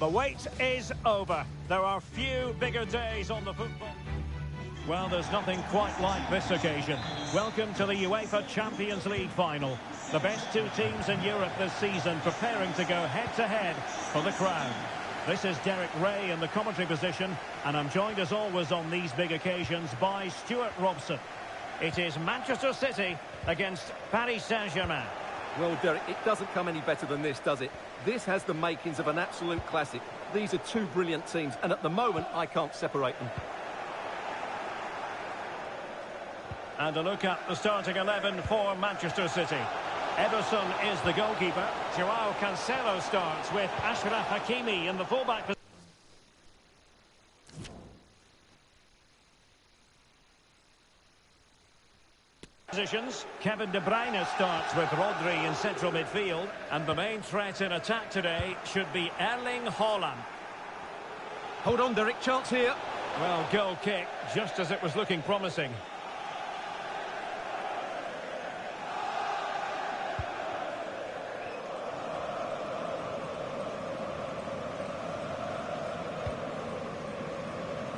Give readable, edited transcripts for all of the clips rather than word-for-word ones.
The wait is over. There are few bigger days on the football. Well, there's nothing quite like this occasion. Welcome to the UEFA Champions League final. The best two teams in Europe this season preparing to go head-to-head for the crown. This is Derek Ray in the commentary position, and I'm joined as always on these big occasions by Stuart Robson. It is Manchester City against Paris Saint-Germain. Well, Derek, it doesn't come any better than this, does it? This has the makings of an absolute classic. These are two brilliant teams, and at the moment, I can't separate them. And a look at the starting 11 for Manchester City. Ederson is the goalkeeper. Joao Cancelo starts with Achraf Hakimi in the fullback positions. Kevin De Bruyne starts with Rodri in central midfield. And the main threat in attack today should be Erling Haaland. Hold on, Derek, chance here. Well, goal kick, just as it was looking promising.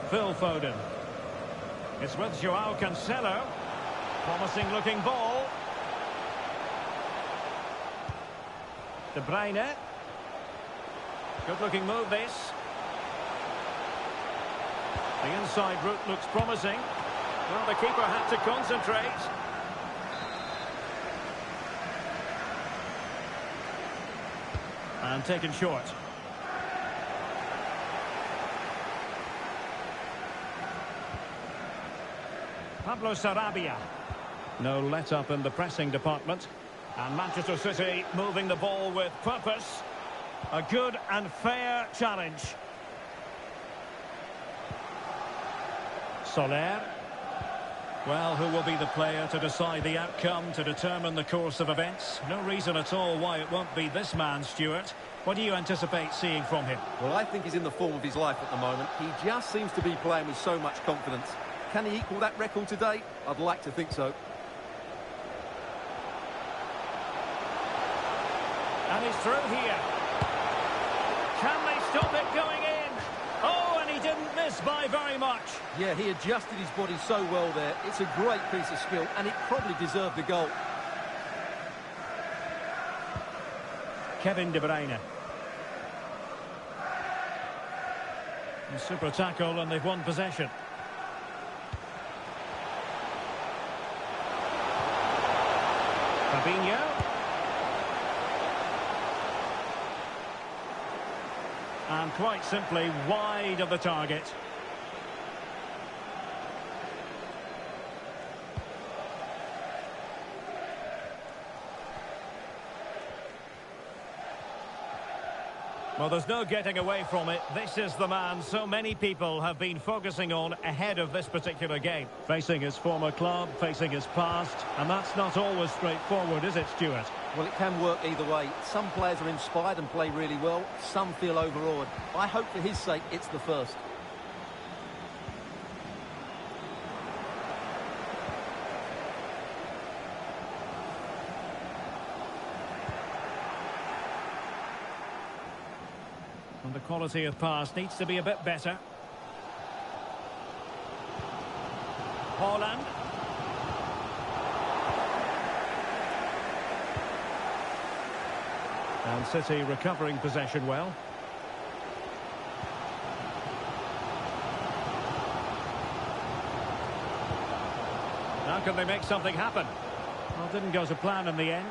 Phil Foden. It's with Joao Cancelo. Promising looking ball. De Bruyne. Good looking move this. The inside route looks promising. Well, the keeper had to concentrate. And taken short. Pablo Sarabia. No let-up in the pressing department. And Manchester City moving the ball with purpose. A good and fair challenge. Soler. Well, who will be the player to decide the outcome, to determine the course of events? No reason at all why it won't be this man, Stuart. What do you anticipate seeing from him? Well, I think he's in the form of his life at the moment. He just seems to be playing with so much confidence. Can he equal that record today? I'd like to think so. And he's through here. Can they stop it going in? Oh, and he didn't miss by very much. Yeah, he adjusted his body so well there. It's a great piece of skill, and it probably deserved the goal. Kevin De Bruyne. A super tackle, and they've won possession. Fabinho. And quite simply wide of the target. Well, there's no getting away from it. This is the man so many people have been focusing on ahead of this particular game. Facing his former club, facing his past, and that's not always straightforward, is it, Stuart? Well, it can work either way. Some players are inspired and play really well. Some feel overawed. I hope for his sake it's the first. And the quality of pass needs to be a bit better. Haaland. And City recovering possession well. Now can they make something happen? Well, didn't go to plan in the end.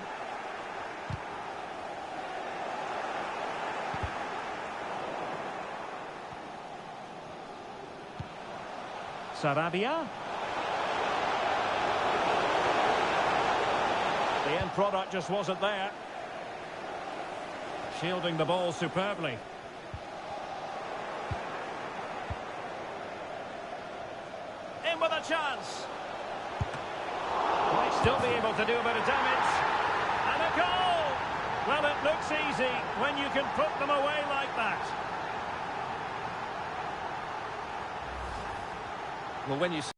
Sarabia. The end product just wasn't there. Shielding the ball superbly. In with a chance. Might still be able to do a bit of damage. And a goal! Well, it looks easy when you can put them away like that. Well, when you see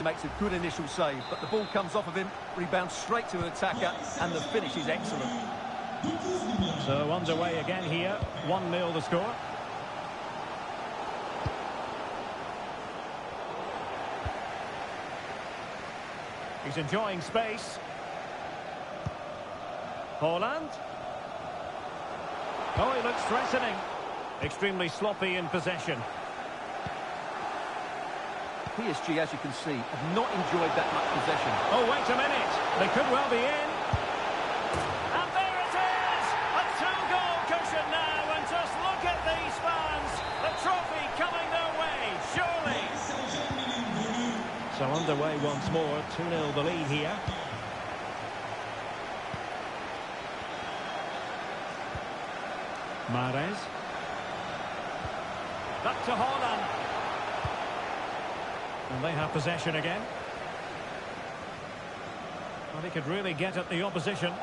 he makes a good initial save, but the ball comes off of him, rebounds straight to an attacker, and the finish is excellent. So underway again here. 1-0 the score. He's enjoying space. Haaland. Oh, he looks threatening. Extremely sloppy in possession. PSG, as you can see, have not enjoyed that much possession. Oh, wait a minute. They could well be in. And there it is! A two-goal cushion now, and just look at these fans. The trophy coming their way, surely. So underway once more. 2-0 the lead here. Mahrez. Back to Haaland. And they have possession again. Well, he could really get at the opposition.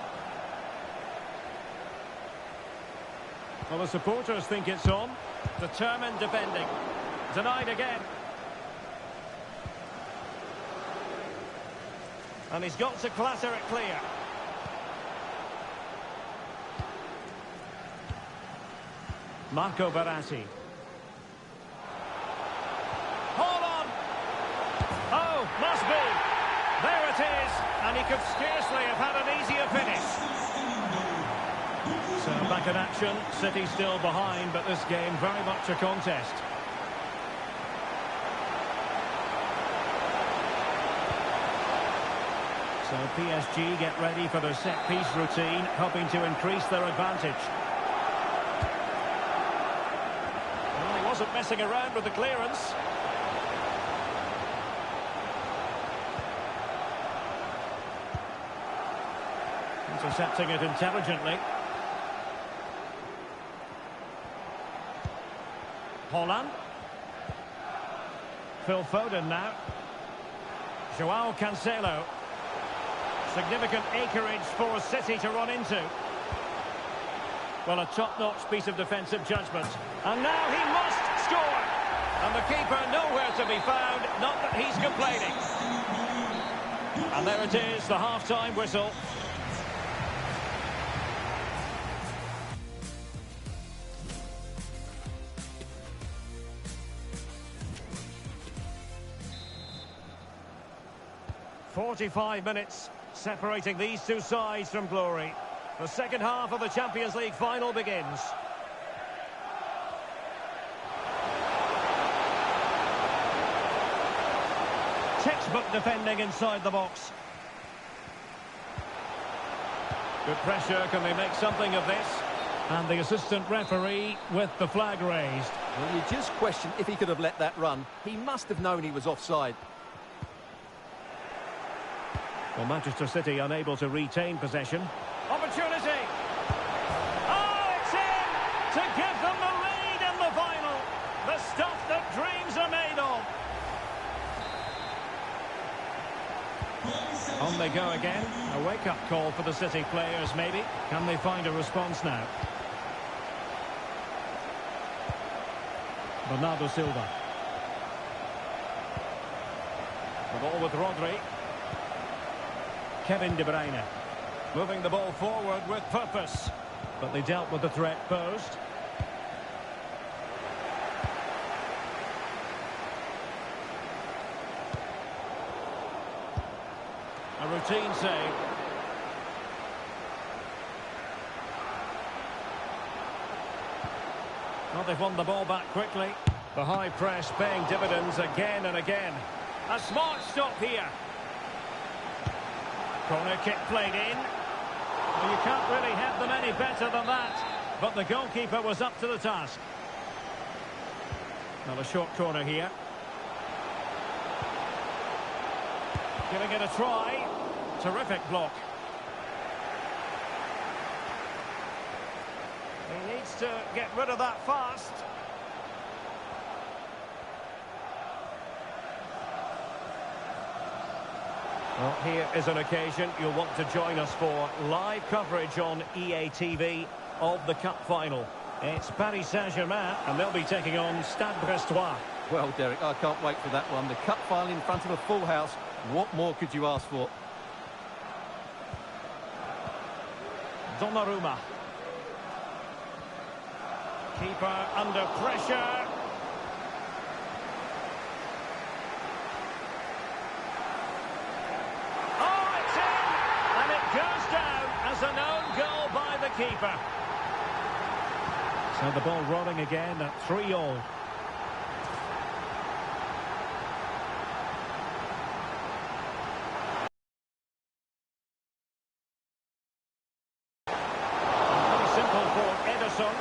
Well, the supporters think it's on. Determined defending. Denied again. And he's got to clatter it clear. Marco Verratti. Hold on! Oh, must be! There it is! And he could scarcely have had an easier finish. So back in action. City still behind, but this game very much a contest. So PSG get ready for their set-piece routine, hoping to increase their advantage. Well, he wasn't messing around with the clearance. Intercepting it intelligently. Haaland. Phil Foden now. Joao Cancelo. Significant acreage for City to run into. Well, a top-notch piece of defensive judgment. And now he must score. And the keeper nowhere to be found. Not that he's complaining. And there it is, the half-time whistle. "45 minutes separating these two sides from glory. The second half of the Champions League final begins. Textbook defending inside the box. Good pressure. Can they make something of this? And the assistant referee with the flag raised. Well, you just question if he could have let that run. He must have known he was offside. Well, Manchester City unable to retain possession. Opportunity! Oh, it's in! To give them the lead in the final! The stuff that dreams are made of! On they go again. A wake-up call for the City players, maybe. Can they find a response now? Bernardo Silva. The ball with Rodri. Kevin De Bruyne. Moving the ball forward with purpose. But they dealt with the threat posed. A routine save. Well, they've won the ball back quickly. The high press paying dividends again and again. A smart stop here. Corner kick played in. Well, you can't really have them any better than that. But the goalkeeper was up to the task. Well, a short corner here. Giving it a try. Terrific block. He needs to get rid of that fast. Well, here is an occasion you'll want to join us for live coverage on EA TV of the Cup final. It's Paris Saint-Germain, and they'll be taking on Stade Brestois. Well, Derek, I can't wait for that one. The Cup final in front of a full house. What more could you ask for? Donnarumma. Keeper under pressure. Oh, it's in! And it goes down as an own goal by the keeper. So the ball rolling again at 3-3. Very simple for Ederson.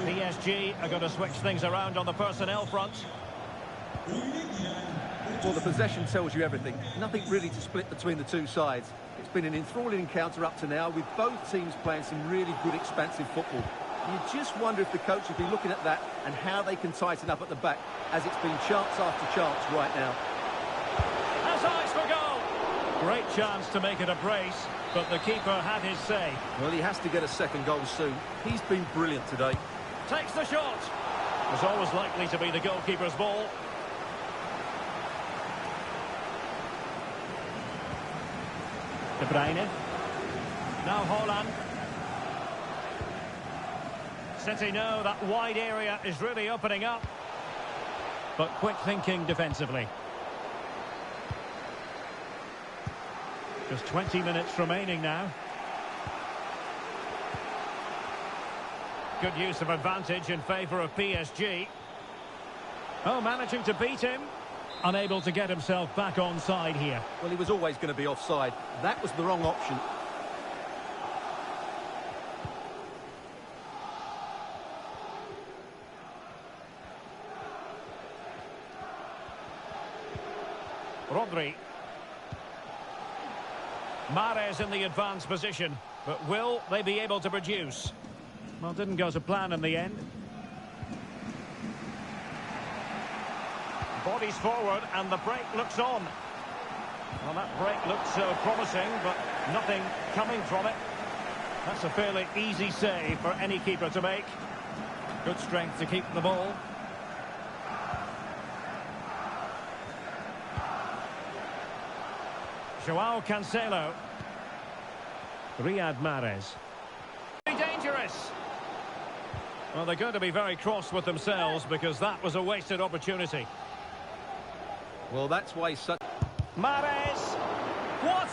PSG are going to switch things around on the personnel front. Well, the possession tells you everything. Nothing really to split between the two sides. It's been an enthralling encounter up to now, with both teams playing some really good expansive football. You just wonder if the coach will be looking at that and how they can tighten up at the back, as it's been chance after chance right now. Has eyes for goal. Great chance to make it a brace, but the keeper had his say. Well, he has to get a second goal soon. He's been brilliant today. Takes the shot. Was always likely to be the goalkeeper's ball. De Bruyne. Now Haaland. City know that wide area is really opening up. But quick thinking defensively. Just 20 minutes remaining now. Good use of advantage in favour of PSG. Oh, managing to beat him. Unable to get himself back onside here. Well, he was always going to be offside. That was the wrong option. Rodri. Mahrez in the advanced position. But will they be able to produce? Well, didn't go to plan in the end. Bodies forward and the break looks on. Well, that break looked so promising, but nothing coming from it. That's a fairly easy save for any keeper to make. Good strength to keep the ball. Joao Cancelo. Riyad Mahrez. Dangerous. Well, they're going to be very cross with themselves because that was a wasted opportunity. Well, that's why he's such... Mahrez. What